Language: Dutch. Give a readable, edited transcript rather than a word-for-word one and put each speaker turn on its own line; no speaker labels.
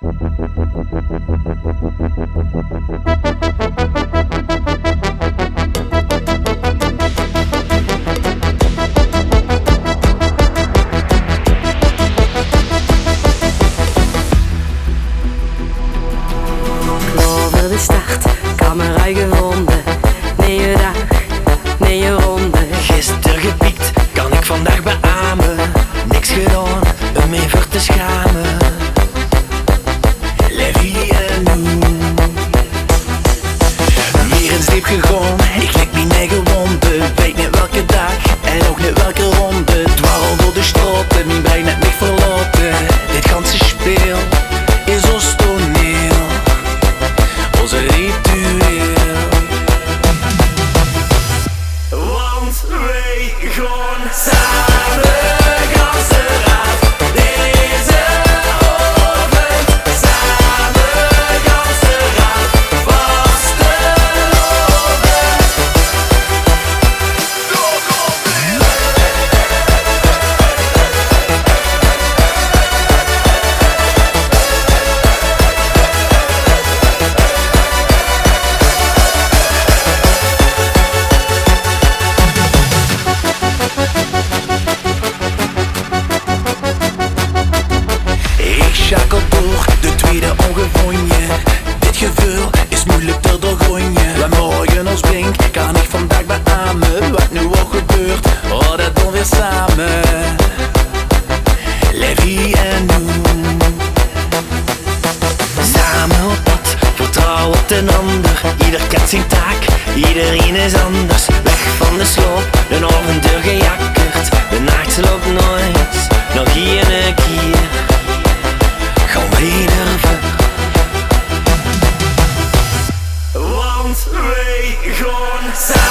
Over de start, camera gevonden. Nieuwe dag, nieuwe ronde.
Gisteren gepiekt, kan ik vandaag beamen. Niks gedaan, om mee voor te schamen. La vie en nous. Weer in sleep gegaan, ik lik mijn eigen wonden. Weet niet welke dag en ook niet welke ronde. Dwarrel door de straten, mijn brein net niet verlaten. Dit ganse speel is ons toneel, onze ritueel. Want wij gaan samen ganse raad deze oven. Samen ganse raad vasteloven. Ik schakel door de tweede ongevonden. Dit gevoel is moeilijk te doorgroeien. Waar morgen ons blinkt, kan ik vandaag beamen. Wat nu ook gebeurt, oh dat doen we samen. La vie en nous. Samen op pad, vertrouw op den ander. Ieder kent zijn taak, iedereen is anders. Weg van de sloop, de avontuur gejakkerd. De nacht sloopt nooit, nog hier een keer. Gaan weer ver. Want wij gaan samen.